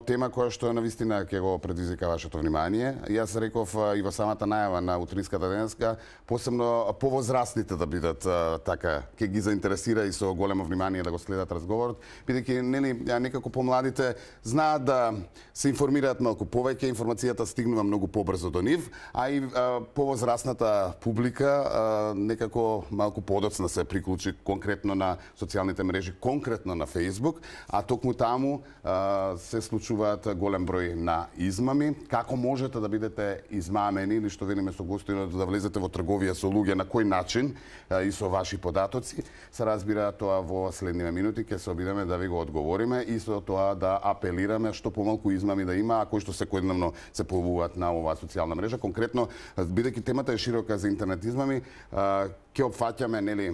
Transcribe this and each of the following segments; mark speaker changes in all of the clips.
Speaker 1: тема која што навистина ќе го предизвика вашето внимание. Јас реков и во самата најава на утринската денеска, посебно повозрастните да бидат така, ќе ги заинтересира и со големо внимание да го следат разговорот, бидејќи нели некако помладите знаат да се информираат малку повеќе, информацијата стигнува многу побрзо до нив, а и повозрастната публика некако малку подоцна се приклучи конкретно на социјалните мрежи, конкретно на Facebook, а токму таму се случуваат голем број на измами. Како можете да бидете измамени или што велиме со гостинот да влезете во трговија со луѓе, на кој начин и со ваши податоци, се разбира тоа во следниве минути ќе се обидеме да ви го одговориме и со тоа да апелираме што помалку измами да има, а кои што секојдневно се појавуваат на оваа социјална мрежа. Конкретно, бидејќи темата е широка за интернет измами, ќе опфаќаме нели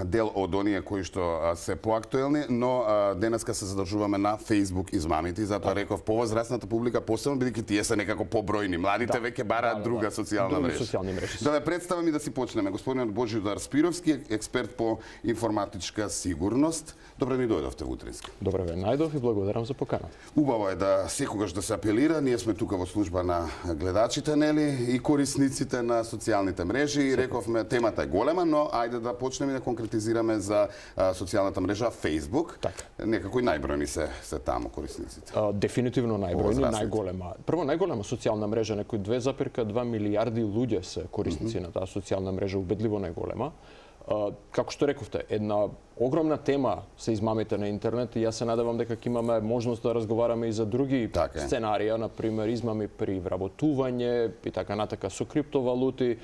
Speaker 1: дел од оние кои што се поактуелни, но денеска се задржуваме на Facebook измамите и затоа реков повозрастната публика, посебно бидејќи тие се некако побројни. Младите веќе бараат друга социјална мрежа. Да ве представам и да си почнеме. Господинот Божидар Спировски, експерт по информатичка сигурност. Добре ни дојдовте во утрински.
Speaker 2: Добре ве најдов и благодарам за поканата.
Speaker 1: Убаво е да секогаш да се апелира. Ние сме тука во служба на гледачите, нели, и корисниците на социјалните мрежи. И рековме темата е голема, но ајде да почнеме да конкретизираме за социјалната мрежа Facebook.
Speaker 2: Така.
Speaker 1: Некако и најбројни се таму корисниците.
Speaker 2: Дефинитивно најбројни, најголема. Прво најголема социјална мрежа, некои 2,2 милијарди луѓе се корисници на таа социјална мрежа, убедливо најголема. Како што рековте, една огромна тема се измамите на интернет и јас се надевам дека ќе имаме можност да разговараме и за други сценарија, например измами при вработување и така натака со криптовалути,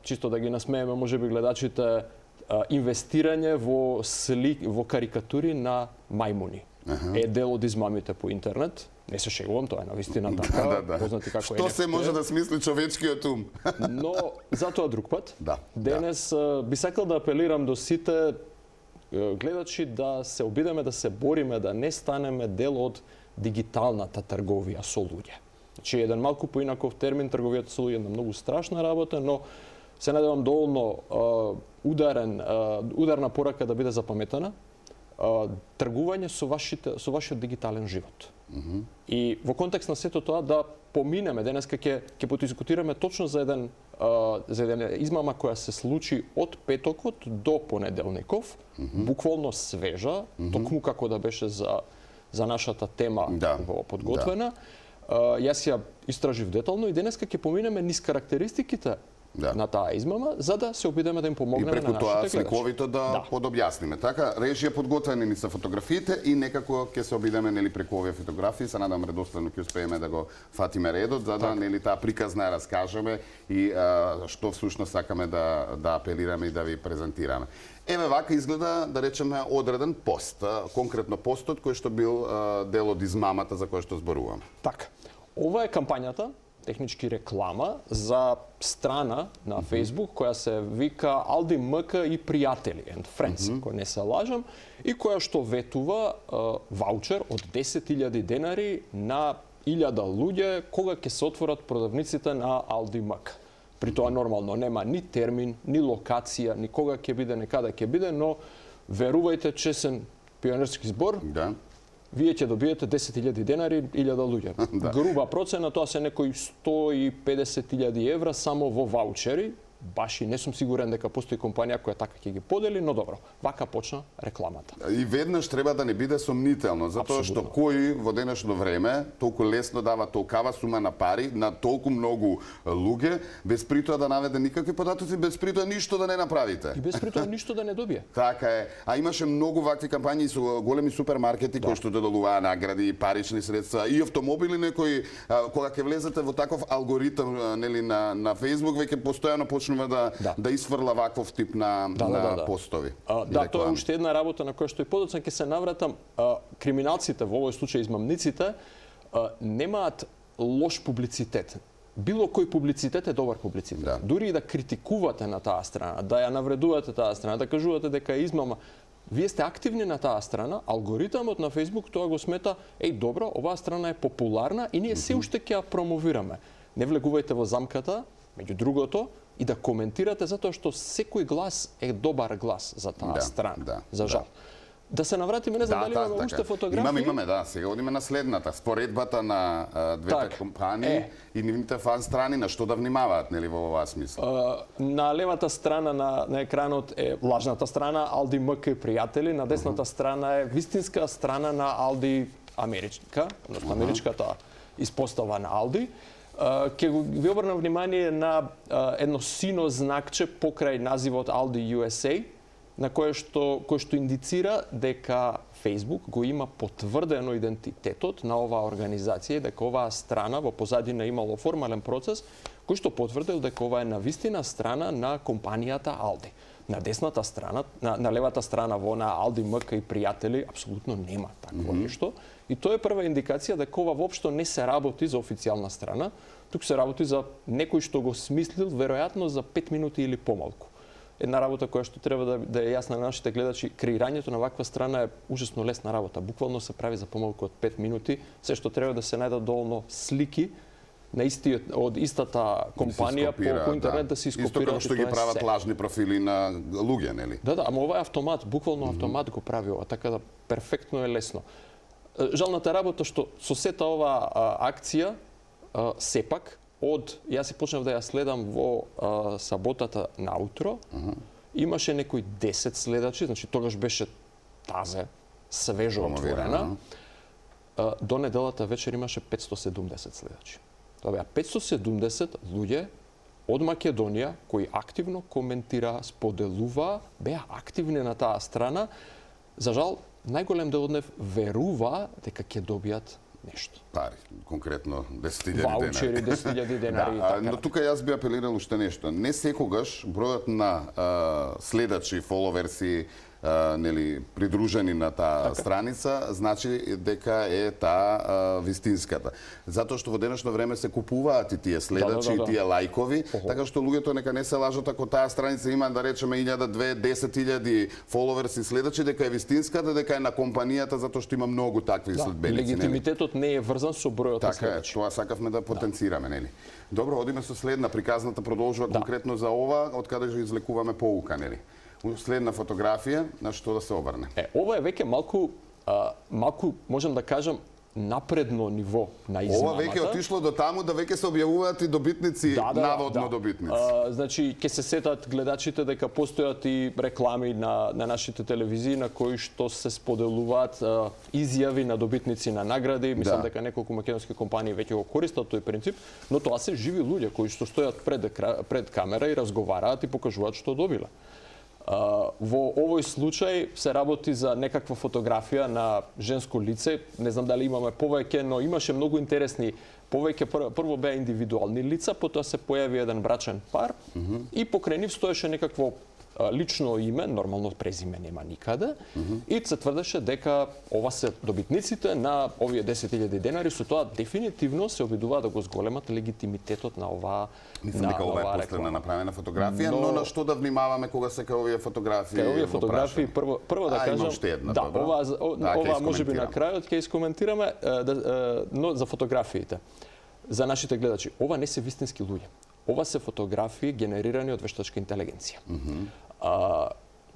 Speaker 2: чисто да ги насмееме можеби гледачите, инвестирање во карикатури на мајмуни. Е дел од измамите по интернет. Не се шегувам, тоа е навистина така, познати како
Speaker 1: Што се може да смисли човечкиот ум?
Speaker 2: Но затоа друг пат.
Speaker 1: Да.
Speaker 2: Денес би сакал да апелирам до сите гледачи да се обидеме да се бориме да не станеме дел од дигиталната трговија со луѓе. Значи еден малку поинаков термин, трговијата со луѓе е многу страшна работа, но се надевам доволно ударна порака да биде запаметена. Тргување со вашиот дигитален живот. И во контекст на сето тоа да поминеме, денеска ќе подискутираме точно за една измама која се случи од петокот до понеделников, буквално свежа, токму како да беше за нашата тема подготвена. Јас ја истражив детално и денеска ќе поминеме низ карактеристиките на таа измама, за да се обидеме да им помогнеме на нашите гледачи.
Speaker 1: И преку тоа сликовито да подобјасниме. Така, режија подготвени ни се фотографиите и некако ќе се обидеме нели преку овие фотографии, се надам редостојно ќе успееме да го фатиме редот, за да нели таа приказна раскажеме и што всушност сакаме да апелираме и да ви презентираме. Еве вака изгледа, да речеме, одреден пост, конкретно постот кој што бил дел од измамата за која што зборуваме.
Speaker 2: Така. Ова е кампањата, технички реклама за страна на Facebook која се вика Aldi MK и пријатели and friends, кој не се лажам, и која што ветува ваучер од 10.000 денари на 1000 луѓе кога ќе се отворат продавниците на Aldi MK. При тоа нормално нема ни термин, ни локација, ни кога ќе биде, ни каде ќе биде, но верувајте, чесен пионерски збор, вие ќе добиете 10.000 денари, 1000 луѓе. Груба процена, тоа се некои 150.000 евра само во ваучери. Баш и не сум сигурен дека постои компанија која така ќе ги подели, но добро, вака почна рекламата.
Speaker 1: И веднаш треба да не биде сомнително, затоа што кој во денешно време толку лесно дава толкава сума на пари на толку многу луѓе, без при тоа да наведе никакви податоци, без при тоа ништо да не направите.
Speaker 2: И без при тоа ништо да не добие.
Speaker 1: Така е. А имаше многу вакви кампањи со големи супермаркети кои што доделуваа награди, парични средства и автомобили некои, кога ќе влезете во таков алгоритам нели на Facebook, веќе постојано да исфрла ваков тип на постови.
Speaker 2: Да, тоа е уште една работа на која што и подоцна ќе се навратам. Криминалците, во овој случај измамниците, немаат лош публицитет. Било кој публицитет е добар публицитет. Дури и да критикувате на таа страна, да ја навредувате таа страна, да кажувате дека е измама, вие сте активни на таа страна, алгоритамот на Facebook тоа го смета, добро, оваа страна е популарна и ние се уште ќе ја промовираме. Не влегувајте во замката, меѓу другото, и да коментирате затоа што секој глас е добар глас за таа страна, за жал. Да се навратиме, не знам дали имаме уште фотографии.
Speaker 1: Имаме, да. Сега одиме на следната. Споредбата на двете компании и нивните фан страни, на што да внимаваат, нели, во оваа смисла?
Speaker 2: На левата страна на екранот е лажната страна, Алди МК и пријатели, на десната страна е вистинска страна на Алди Америчка, односно америчката испостава на Алди. Ке ви обрнам внимание на едно сино знакче покрај називот Aldi USA, на кој што индицира дека Facebook го има потврдено идентитетот на оваа организација и дека оваа страна во позадина имало формален процес кој што потврдил дека ова е навистина страна на компанијата Aldi. На десната страна, на левата страна во на Aldi МК и пријатели апсолутно нема такво нешто. И тоа е прва индикација дека ова воопшто не се работи за официјална страна, туку се работи за некој што го смислил веројатно за 5 минути или помалку. Една работа која што треба да е јасна на нашите гледачи, креирањето на ваква страна е ужасно лесна работа. Буквално се прави за помалку од 5 минути. Се што треба да се најдат доволно слики на од истата компанија по интернет да се ископираат.
Speaker 1: Исто како што ги прават лажни профили на луѓе, нели?
Speaker 2: Да, ама ова е автомат, буквално автомат го прави ова, така да перфектно е лесно. Жалната работа што со сета оваа акција сепак јас си почнав да ја следам во саботата наутро, имаше некои 10 следачи, значи тогаш беше тазе, свежо отворена. До неделата вечер имаше 570 следачи. Тоа беа 570 луѓе од Македонија кои активно коментираа, споделуваа, беа активни на таа страна. За жал, најголем дел од нив верува дека ќе добијат нешто.
Speaker 1: Пари, конкретно 10.000 денари.
Speaker 2: Ваучери, 10.000 денари.
Speaker 1: Но тука јас би апелирал уште нешто. Не секогаш бројот на следачи, фоловерси, нели, придружени на таа страница, значи дека е таа вистинската. Затоа што во денешно време се купуваат и тие следачи, и тие лајкови, така што луѓето нека не се лажат ако таа страница има, да речеме, 1000, 2000, 10.000 фоловерси следачи, дека е вистинската, дека е на компанијата, затоа што има многу такви следбеници.
Speaker 2: Легитимитетот не е врзан со бројот на следачи.
Speaker 1: Така е, тоа сакавме да потенцираме, нели? Добро, одиме со следна, приказната продолжува конкретно за ова, од каде ја извлекуваме поука, нели? Следна фотографија, на што да се обрне?
Speaker 2: Ова е веќе малку, можам да кажам, напредно ниво на измамата.
Speaker 1: Ова веќе отишло до таму да веќе се објавуваат и добитници, наводно добитници.
Speaker 2: Значи, ќе се сетат гледачите дека постојат и реклами на нашите телевизии на кои што се споделуваат изјави на добитници на награди. Мислам дека неколку македонски компании веќе го користат тој принцип, но тоа се живи луѓе кои што стојат пред камера и разговараат и покажуваат што добиле. Во овој случај се работи за некаква фотографија на женско лице. Не знам дали имаме повеќе, но имаше многу интересни повеќе. Прво беа индивидуални лица, потоа се појави еден брачен пар и покрај нив стоеше некакво лично име, нормално презиме нема никаде, и се тврдеше дека ова се добитниците на овие 10.000 денари, со тоа дефинитивно се обидуваат да го зголемат легитимитетот на оваа
Speaker 1: Мислам дека ова е последна направена фотографија, но на што да внимаваме кога се кај овие фотографии?
Speaker 2: Кај овие фотографии прво да кажам, да, ова можеби на крајот ќе искоментираме, но за фотографиите. За нашите гледачи, ова не се вистински луѓе. Ова се фотографии генерирани од вештачка интелигенција.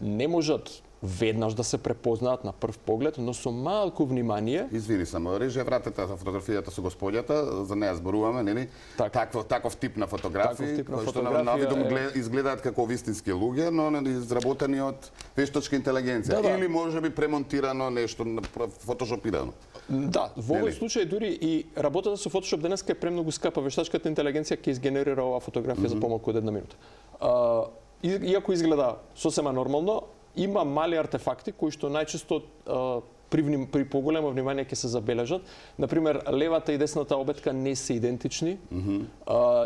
Speaker 2: Не можат веднаш да се препознаат на прв поглед, но со малку внимание.
Speaker 1: Извини само, режија вратете за фотографијата со господјата, за неја зборуваме, нели? Таков тип на фотографии, кои што на видом изгледаат како вистински луѓе, но изработени од вештачка интелигенција или можеби премонтирано нешто, фотошопирано.
Speaker 2: Да, во овој случај дури и работата со Photoshop денеска е премногу скапа. Вештачката интелигенција ќе изгенерира оваа фотографија за помалку од 1 минута. Иако изгледа сосема нормално, има мали артефакти кои што најчесто при поголемо внимание ќе се забележат. Например, левата и десната обетка не се идентични.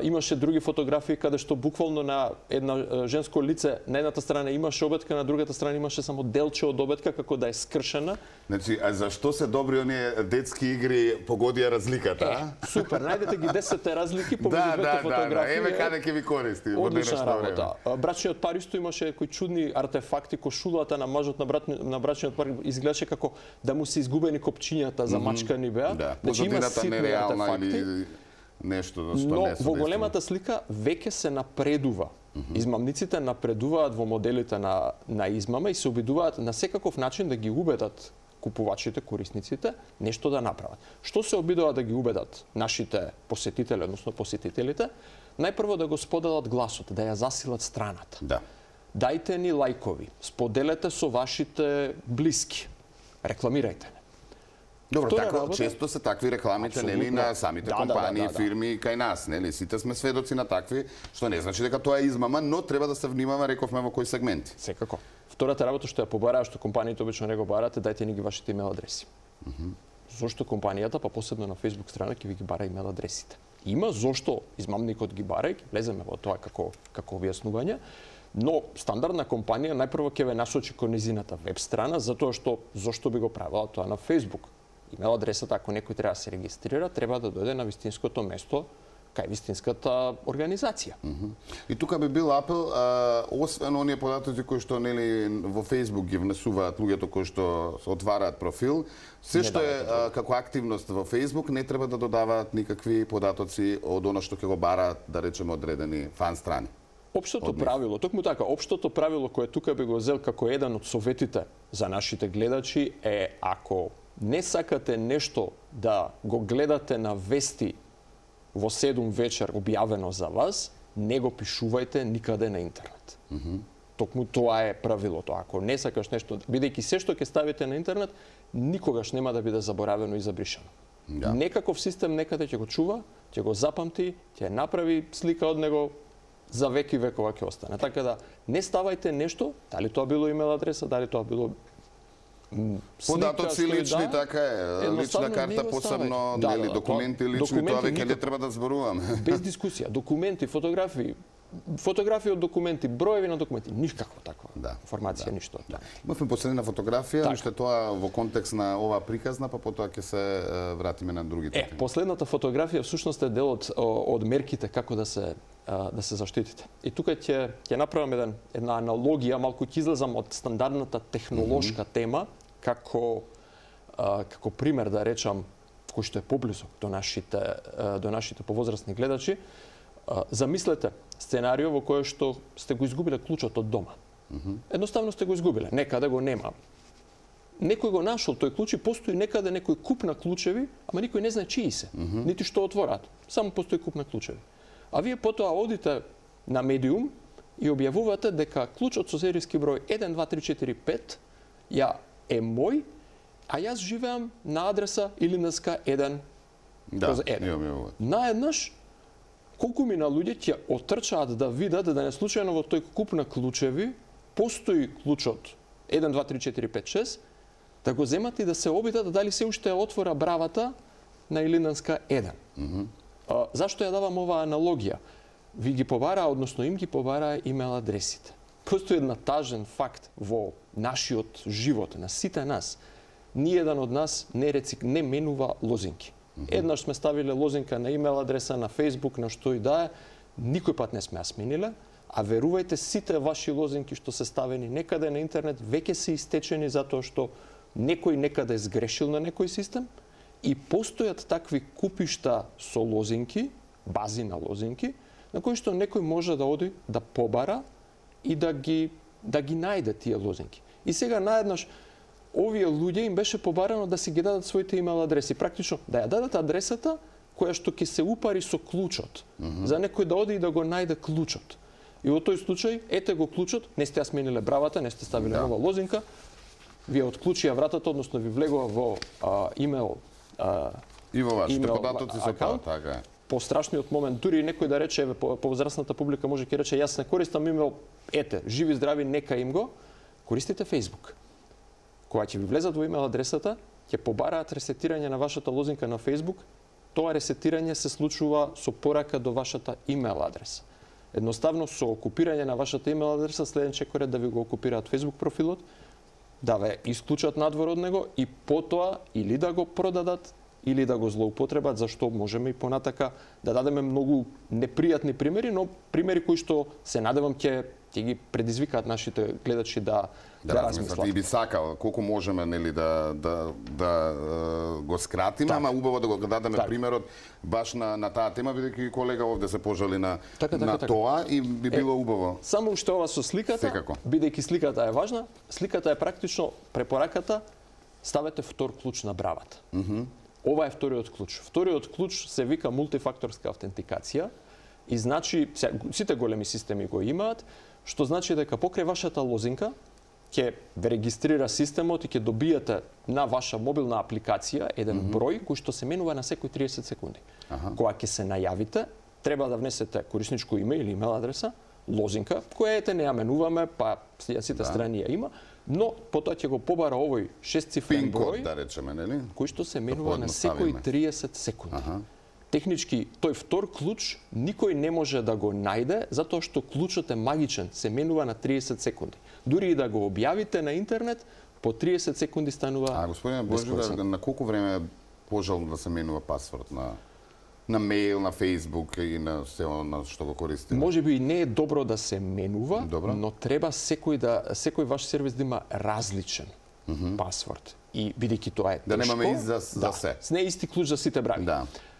Speaker 2: Имаше други фотографии каде што буквално на една женско лице на едната страна имаше обетка, на другата страна имаше само делче од обетка како да е скршена.
Speaker 1: Значи, а зашто се добри оние детски игри погодија разликата?
Speaker 2: Супер, најдете ги 10 разлики помеѓу двете фотографии.
Speaker 1: Еве каде ќе ви користи во денешно време.
Speaker 2: Брачниот пар исто имаше кои чудни артефакти, кошулата на мажот на брачниот пар изгледаше како да му се изгубени копчињата за мачкани беа.
Speaker 1: Значи има ситни артефакти. Нешто што
Speaker 2: но
Speaker 1: не се
Speaker 2: во големата слика веќе се напредува Измамниците напредуваат во моделите на измама и се обидуваат на секаков начин да ги убедат купувачите, корисниците, нешто да направат. Што се обидуваат да ги убедат нашите посетители, односно посетителите? Најпрво да го споделат гласот, да ја засилат страната.
Speaker 1: Да.
Speaker 2: Дајте ни лајкови, споделете со вашите блиски, рекламирајте.
Speaker 1: Добро,
Speaker 2: Втора
Speaker 1: така
Speaker 2: работа-
Speaker 1: често се такви рекламите, нели,
Speaker 2: Апсолутно.
Speaker 1: на самите
Speaker 2: Да,
Speaker 1: компании,
Speaker 2: да.
Speaker 1: фирми кај нас, нели, сите сме сведоци на такви, што не значи дека тоа е измама, но треба да се внимава, рековме, во кои сегменти.
Speaker 2: Секако. Втората работа што ја побараат, што компаниите обично не го бараат, е дајте ни ги вашите имейл адреси. Зошто компанијата, па посебно на Facebook страна, ќе ви ги бара имейл адресите? Има зошто измамникот ги бара, ќе влеземе во тоа како објаснување, но стандардна компанија најпрво ќе ве насочи кон низината веб страна, затоа што зошто би го правила тоа на Facebook? Имейл адресата, ако некој треба да се регистрира, треба да дојде на вистинското место кај вистинската организација.
Speaker 1: И тука би бил апел, освен оние податоци кои што нели во Facebook ги внесуваат луѓето кои што се отвараат профил, се што е како активност во Facebook не треба да додаваат никакви податоци од она што ќе го бараат, да речеме, одредени фан страни.
Speaker 2: Општото правило, токму така, општото правило кое тука би го зел како еден од советите за нашите гледачи е ако не сакате нешто да го гледате на вести во 7 вечер објавено за вас, не го пишувајте никаде на интернет. Токму тоа е правилото. Ако не сакаш нешто, бидејќи се што ќе ставите на интернет, никогаш нема да биде заборавено и забришано.
Speaker 1: Да.
Speaker 2: Некаков систем некаде ќе го чува, ќе го запамти, ќе направи слика од него, за веки векова ќе остане. Така да не ставајте нешто, дали тоа било имейл адреса, дали тоа било
Speaker 1: Податоци лични, така е, лична карта
Speaker 2: не го
Speaker 1: посебно,
Speaker 2: ставајте. Да,
Speaker 1: нели,
Speaker 2: да,
Speaker 1: документи
Speaker 2: тоа-
Speaker 1: лични, тоа
Speaker 2: документи
Speaker 1: веќе не
Speaker 2: никак-
Speaker 1: треба да зборуваме.
Speaker 2: без дискусија, документи, фотографии од документи, броеви на документи, никаква таква
Speaker 1: Да,
Speaker 2: информација, ништо.
Speaker 1: Да. Имавме последна фотографија,
Speaker 2: Така.
Speaker 1: уште тоа во контекст на оваа приказна, па потоа ќе се вратиме на другите теми.
Speaker 2: Последната фотографија всушност е дел од мерките како да се заштитите. И тука ќе направам една аналогија, малку ќе излезам од стандардната технолошка тема, како пример да речам кој што е поблизок до нашите повозрастни гледачи. Замислете сценарио во кое што сте го изгубиле клучот од дома. Едноставно сте го изгубиле, некаде го нема. Некој го нашол тој клуч и постои некаде некој куп на клучеви, ама никој не знае чии се, нити што отвораат. Само постои куп на клучеви. А вие потоа одите на медиум и објавувате дека клучот со серијски број 1, 2, 3, 4, 5 ја е мој, а јас живеам на адреса Илинденска 1
Speaker 1: Да,
Speaker 2: кроз 1.
Speaker 1: имаме.
Speaker 2: Наеднаш, колку мина луѓе ќе отрчаат да видат да не случајно во тој куп на клучеви постои клучот 1, 2, 3, 4, 5, 6, да го земат и да се обидат дали се уште отвора бравата на Илинденска 1. Зашто ја давам оваа аналогија? Ви ги побара, односно им ги побара имейл адресите. Постои една тажен факт во нашиот живот, на сите нас. Ниеден од нас не менува лозинки. Еднаш сме ставиле лозинка на имейл адреса, на Facebook, на што и да е, никој пат не сме ја смениле, а верувајте, сите ваши лозинки што се ставени некаде на интернет веќе се истечени затоа што некој некаде е сгрешил на некој систем и постојат такви купишта со лозинки, бази на лозинки, на кои што некој може да оди да побара и да ги најде тие лозинки. И сега наеднаш овие луѓе им беше побарано да си ги дадат своите имейл адреси, практично да ја дадат адресата која што ќе се упари со клучот, за некој да оди и да го најде клучот. И во тој случај, ете го клучот, не сте ја смениле бравата, не сте ставиле нова лозинка, вие отклучија вратата, односно ви влегува во имейл
Speaker 1: И во вашите
Speaker 2: имейл
Speaker 1: податоци со тоа,
Speaker 2: акаунт.
Speaker 1: така е.
Speaker 2: Пострашниот момент, дури некој да рече, повозрастната публика може ќе рече, јас не користам имейл, ете, живи здрави, нека им го, користите Facebook. Кога ќе ви влезат во имейл адресата, ќе побараат ресетирање на вашата лозинка на Facebook, тоа ресетирање се случува со порака до вашата имейл адреса. Едноставно со окупирање на вашата имейл адреса, следен чекор е да ви го окупираат Facebook профилот, да ве исклучат надвор од него и потоа или да го продадат, или да го злоупотребат, зашто можеме и понатака да дадеме многу непријатни примери, но примери кои што се надевам ќе ќе ги предизвикаат нашите гледачи да размислат.
Speaker 1: И би сакал колку можеме нели да го скратиме, ама убаво да го дадеме примерот баш на таа тема, бидејќи колега овде се пожали на тоа и би било убаво.
Speaker 2: Само уште ова со сликата, бидејќи сликата е важна, сликата е практично препораката ставете втор клуч на бравата. Ова е вториот клуч. Вториот клуч се вика мултифакторска автентикација и значи сите големи системи го имаат, што значи дека покрај вашата лозинка ќе ве регистрира системот и ќе добиете на ваша мобилна апликација еден број кој што се менува на секои 30 секунди. Кога ќе се најавите, треба да внесете корисничко име или имейл адреса, лозинка, која не ја менуваме, па сите страни ја има, но потоа ќе го побара овој 6-цифрен број,
Speaker 1: да речеме, нели?
Speaker 2: Кој што се менува на секои 30 секунди. Технички, тој втор клуч никој не може да го најде, затоа што клучот е магичен, се менува на 30 секунди. Дури и да го објавите на интернет, по 30 секунди станува.
Speaker 1: Господине Божидар, на колку време е пожелно да се менува пасворд на мејл, на Facebook и на се на што го користиме?
Speaker 2: Може би и не е добро да се менува, но треба секој ваш сервис да има различен пасворд. И бидејќи тоа е тешко,
Speaker 1: да немаме за се.
Speaker 2: Не е исти клуч за сите брави.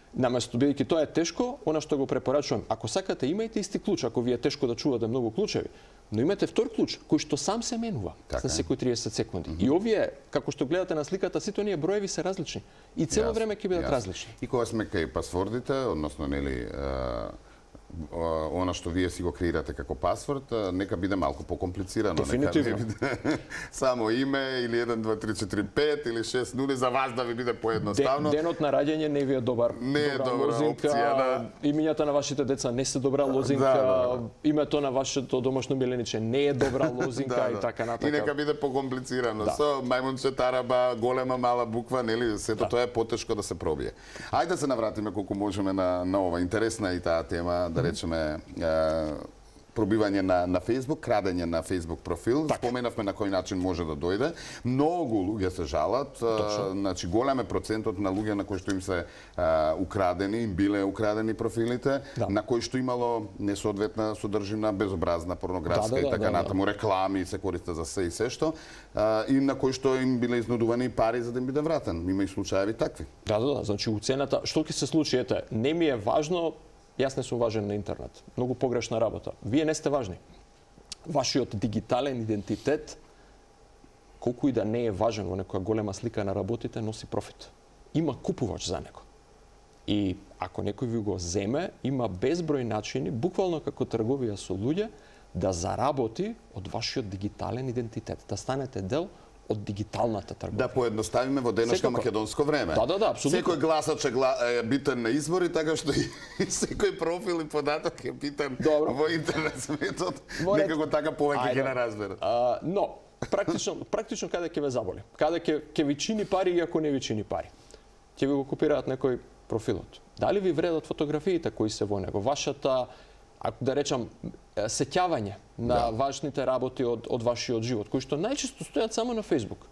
Speaker 2: Наместо бидејќи тоа е тешко, она што го препорачувам, ако сакате имајте исти клуч, ако ви е тешко да чувате многу клучеви, но имате втор клуч кој што сам се менува на секои 30 секунди. И овие, како што гледате на сликата, сите оние броеви се различни и цело време ќе бидат различни.
Speaker 1: И кога сме кај пасвордите, односно нели она што вие си го креирате како пасворд, нека биде малку покомплицирано.
Speaker 2: Дефинитивно.
Speaker 1: Нека биде само име или 1, 2, 3, 4, 5 или 6 нули за вас да ви биде поедноставно.
Speaker 2: Денот на раѓање не ви е добра лозинка, опција, имињата на вашите деца не се добра лозинка, името на вашето домашно милениче не е добра лозинка и така натака.
Speaker 1: И нека биде покомплицирано. Со мајмунче, тараба, голема, мала буква, нели, сето тоа е потешко да се пробие. Ајде да се навратиме колку можеме на ова. Интересна и таа тема, да речеме, пробивање на Facebook, крадење на Facebook профил. Споменавме на кој начин може да дојде. Многу луѓе се жалат, значи голем е процентот на луѓе на кои што им се украдени, им биле украдени профилите, на кои што имало несоодветна содржина, безобразна, порнографска и така натаму, реклами се користат за се и се што, и на кои што им биле изнудувани пари за да им биде вратен. Има и случаеви такви.
Speaker 2: Значи уцената, што ќе се случи, ете, не ми е важно. Јас не сум важен на интернет. Многу погрешна работа. Вие не сте важни. Вашиот дигитален идентитет, колку и да не е важен во некоја голема слика на работите, носи профит. Има купувач за него. И ако некој ви го земе, има безброј начини, буквално како трговија со луѓе, да заработи од вашиот дигитален идентитет, да станете дел од дигиталната трговија.
Speaker 1: Да поедноставиме во денешно македонско време.
Speaker 2: Апсолутно.
Speaker 1: Секој гласач е битен на избори, така што и секој профил и податок е битен во интернет светот. Некако така повеќе ќе не разберат.
Speaker 2: Но практично каде ќе ве заболи? Каде ќе ви чини пари и ако не ви чини пари? Ќе ви го копираат некој профилот. Дали ви вредат фотографиите кои се во него? Вашата, ако да речам, сеќавање на важните работи од вашиот живот, кои што најчесто стојат само на Facebook.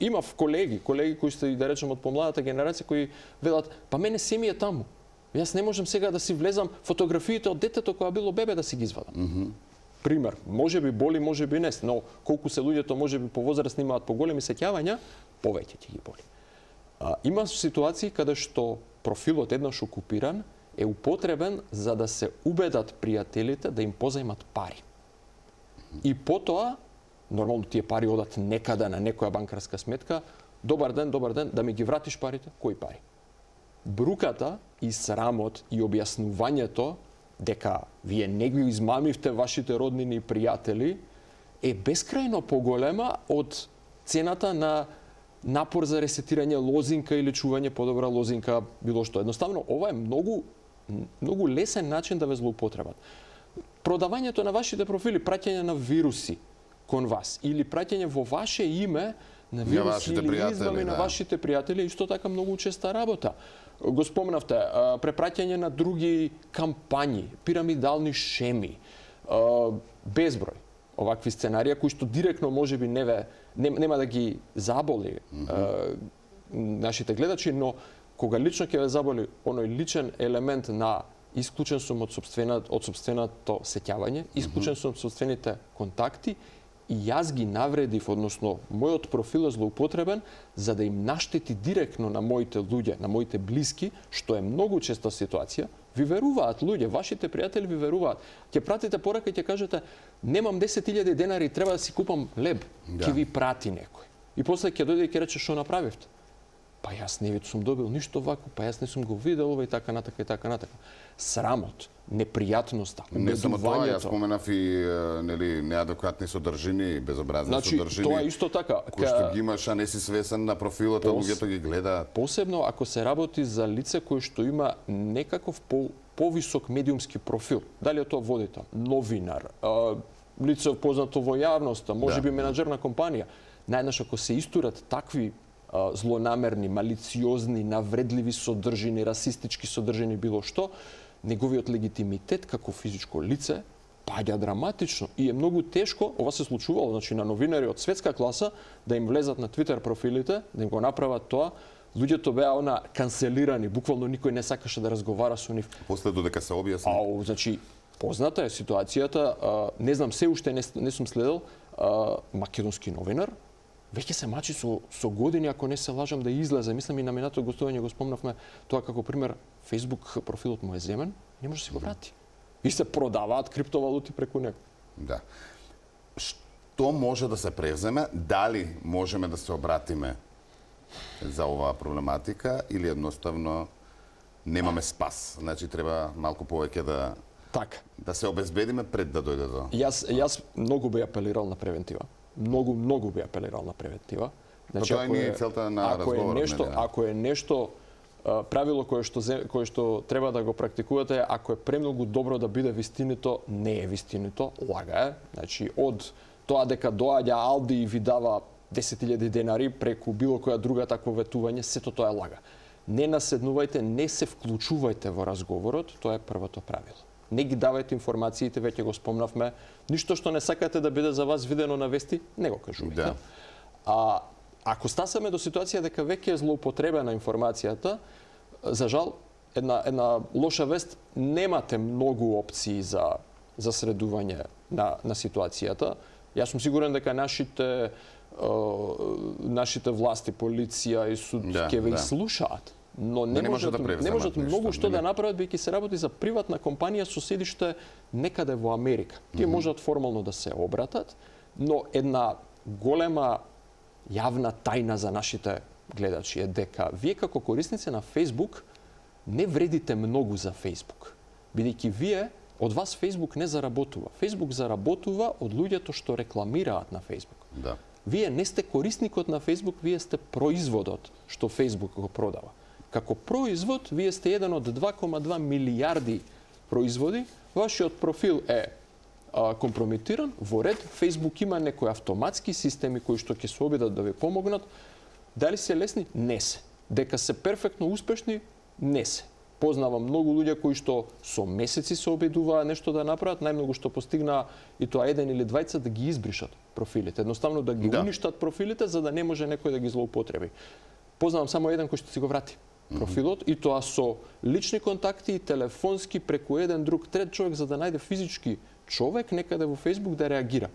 Speaker 2: Имав колеги кои се, да речем, од помладата генерација, кои велат, па мене се ми е таму. Јас не можам сега да си влезам фотографиите од детето кога било бебе да си ги извадам. Пример, може би боли, може би не, но колку се луѓето може би повозрастни имаат поголеми сеќавања, повеќе ќе ги боли. Има ситуации каде што профилот еднаш окупиран е употребен за да се убедат пријателите да им позајмат пари. И потоа, нормално тие пари одат некаде на некоја банкарска сметка, добар ден, да ми ги вратиш парите, кои пари? Бруката и срамот и објаснувањето дека вие не ги измамивте вашите роднини и пријатели е бескрајно поголема од цената на напор за ресетирање лозинка или чување подобра лозинка, било што. Едноставно, ова е многу лесен начин да ве злоупотребат. Продавањето на вашите профили, праќање на вируси кон вас или праќање во ваше име на вируси или измами на вашите пријатели, исто така многу честа работа. Го спомнавте, препраќање на други кампањи, пирамидални шеми, безброј овакви сценарија кои што директно можеби нема да ги заболи нашите гледачи, но кога лично ќе ве заболи оној личен елемент на исклучен сум од сопственото сеќавање, исклучен сум од сопствените контакти и јас ги навредив, односно мојот профил е злоупотребен за да им наштети директно на моите луѓе, на моите блиски, што е многу честа ситуација. Ви веруваат луѓе, вашите пријатели ви веруваат. Ќе пратите порака и ќе кажете немам 10.000 денари и треба да си купам леб. Ќе ви прати некој. И после ќе дојде и ќе рече што направивте. Па јас не сум добил ништо вако, па јас не сум го видел ова и така натака и така натака. Срамот, непријатноста,
Speaker 1: Не само тоа, јас
Speaker 2: обидувањето.
Speaker 1: споменав и нели неадекватни содржини, безобразни
Speaker 2: Значи,
Speaker 1: содржини.
Speaker 2: тоа е исто така.
Speaker 1: Кој што ги имаш, а не си свесен на профилот, а луѓето ги гледаат.
Speaker 2: Посебно ако се работи за лице кој што има некаков повисок медиумски профил. Дали е тоа водител, новинар, лице познато во јавноста, можеби менаџер на компанија. Најнаш ако се истурат такви злонамерни, малициозни, навредливи содржини, расистички содржини, било што, неговиот легитимитет како физичко лице паѓа драматично и е многу тешко, ова се случувало, значи на новинари од светска класа да им влезат на Твитер профилите, да им го направат тоа. Луѓето беа канцелирани, буквално никој не сакаше да разговара со нив.
Speaker 1: После додека се објасни.
Speaker 2: Значи, позната е ситуацијата, не знам, се уште не сум следел, македонски новинар, веќе се мачи со години, ако не се лажам, да излезе. Мислам и на минатото гостување го спомнавме тоа како пример, Facebook профилот му е земен, не може да си го врати. И се продаваат криптовалути преку него.
Speaker 1: Да. Што може да се превземе? Дали можеме да се обратиме за оваа проблематика или едноставно немаме спас? Значи треба малку повеќе да се обезбедиме пред да дојде до...
Speaker 2: Јас многу би апелирал на превентива. Многу би апелирал на превентива. Значи,
Speaker 1: тоа не е целта на разговорот.
Speaker 2: Ако е нешто правило кое што треба да го практикувате, ако е премногу добро да биде вистинито, не е вистинито, лага е. Значи, од тоа дека доаѓа Алди и ви дава 10.000 денари преку било која друга такво ветување, сето тоа е лага. Не наседнувајте, не се вклучувајте во разговорот, тоа е првото правило. Не ги давајте информациите, веќе го спомнавме. Ништо што не сакате да биде за вас видено на вести, не го кажувајте. Да. Ако стасаме до ситуација дека веќе е злоупотребена информацијата, за жал, една лоша вест, немате многу опции за средување на ситуацијата. Јас сум сигурен дека нашите власти, полиција и суд ќе ве слушаат, но не можат многу што да направат, бидејќи се работи за приватна компанија со седиште некаде во Америка. Тие можат формално да се обратат, но една голема јавна тајна за нашите гледачи е дека вие како корисници на Facebook не вредите многу за Facebook, бидејќи вие од вас Facebook не заработува. Facebook заработува од луѓето што рекламираат на Facebook.
Speaker 1: Да.
Speaker 2: Вие не сте корисникот на Facebook, вие сте производот што Facebook го продава. Како производ, вие сте еден од 2,2 милијарди производи, вашиот профил е компрометиран, во ред, Facebook има некои автоматски системи кои што ќе се обидат да ви помогнат. Дали се лесни? Не се. Дека се перфектно успешни? Не се. Познавам многу луѓе кои што со месеци се обидуваа нешто да направат, најмногу што постигнаа и тоа еден или двајца да ги избришат профилите, едноставно да ги уништат профилите за да не може некој да ги злоупотреби. Познавам само еден кој што си го врати профилот и тоа со лични контакти и телефонски преку еден друг трет човек за да најде физички човек некаде во Facebook да реагира.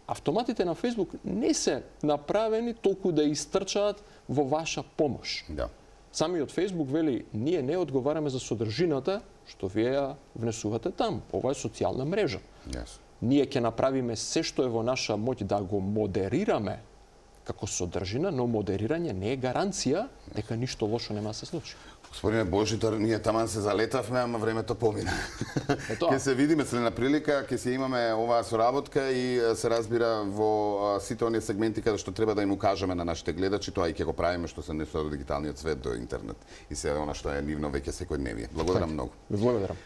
Speaker 2: Автоматите на Facebook не се направени толку да истрчаат во ваша помош.
Speaker 1: Да.
Speaker 2: Самиот Facebook вели, ние не одговараме за содржината што вие ја внесувате там. Ова е социјална мрежа.
Speaker 1: Yes.
Speaker 2: Ние ќе направиме се што е во наша моќ да го модерираме како содржина, но модерирање не е гаранција дека ништо лошо нема да се случи.
Speaker 1: Господине Божитар, ние таман се залетавме, ама времето помина. Ќе се видиме следна прилика, ќе се имаме оваа соработка и се разбира во сите оние сегменти каде што треба да им укажеме на нашите гледачи, тоа и ќе го правиме што се несува до дигиталниот свет, до интернет и се она што е нивно веќе секојдневие. Благодарам многу.
Speaker 2: Благодарам.